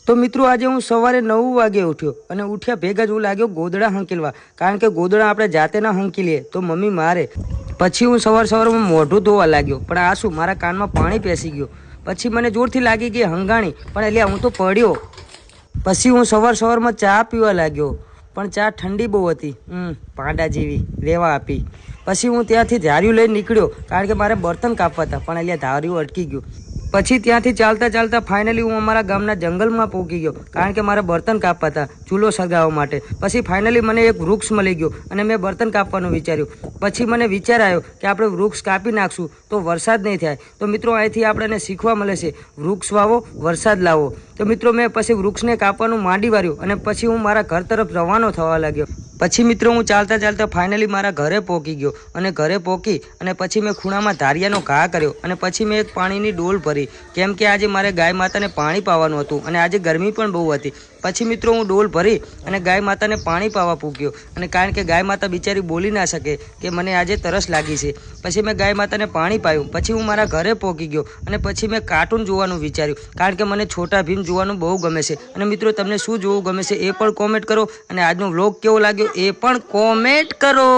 તો મિત્રો આજે હું સવારે 9 વાગે ઉઠ્યો અને ઉઠ્યા ભેગા જ હું લાગ્યો ગોદડા હંકેલવા, કારણ કે ગોદડા આપણે જાતે ના હંકી લઈએ તો મમ્મી મારે. પછી હું સવારમાં મોઢું ધોવા લાગ્યો, પણ આ શું મારા કાનમાં પાણી પેસી ગયો. પછી મને જોરથી લાગી ગઈ હંગાણી, પણ એટલે હું તો પડ્યો. પછી હું સવારમાં ચા પીવા લાગ્યો, પણ ચા ઠંડી બહુ હતી, પાંડા જેવી, રેવા આપી. પછી હું ત્યાંથી ધાર્યું લઈને નીકળ્યો, કારણ કે મારે બર્તન કાપવા હતા, પણ એટલે ધાર્યું અટકી ગયું. પછી ત્યાંથી ચાલતા ફાઇનલી હું અમારા ગામના જંગલમાં પહોંચી ગયો, કારણ કે મારે બર્તન કાપવા હતા ચૂલો સળગાવવા માટે. પછી ફાઇનલી મને એક વૃક્ષ મળી ગયો અને મેં બર્તન કાપવાનું વિચાર્યું. પછી મને વિચાર આવ્યો કે આપણે વૃક્ષ કાપી નાખશું તો વરસાદ નહીં થાય. તો મિત્રો અહીંથી આપણને શીખવા મળે છે, વૃક્ષ વાવો, વરસાદ લાવો. તો મિત્રો મેં પછી વૃક્ષને કાપવાનું માંડી વાર્યું અને પછી હું મારા ઘર તરફ રવાનો થવા લાગ્યો. પછી મિત્રો હું ચાલતા ફાઇનલી મારા ઘરે પહોંચી ગયો અને ઘરે પહોંચી અને પછી મેં ખૂણામાં ધારિયાનો ઘા કર્યો અને પછી મેં એક પાણીની ડોલ ભરી, કેમ કે આજે મારે ગાય માતાને પાણી પાવાનું હતું અને આજે ગરમી પણ બહુ હતી. પછી મિત્રો હું ડોલ ભરી અને ગાય માતાને પાણી પાવા પૂગ્યો, અને કારણ કે ગાય માતા બિચારી બોલી ના શકે કે મને આજે તરસ લાગી છે. પછી મેં ગાય માતાને પાણી પાયું. પછી હું મારા ઘરે પહોંચી ગયો અને પછી મેં કાર્ટૂન જોવાનું વિચાર્યું, કારણ કે મને છોટા ભીમ જોવાનું બહુ ગમે છે. અને મિત્રો તમને શું જોવું ગમે છે એ પણ કોમેન્ટ કરો, અને આજનો વ્લોગ કેવો લાગ્યો એ પણ કોમેન્ટ કરો.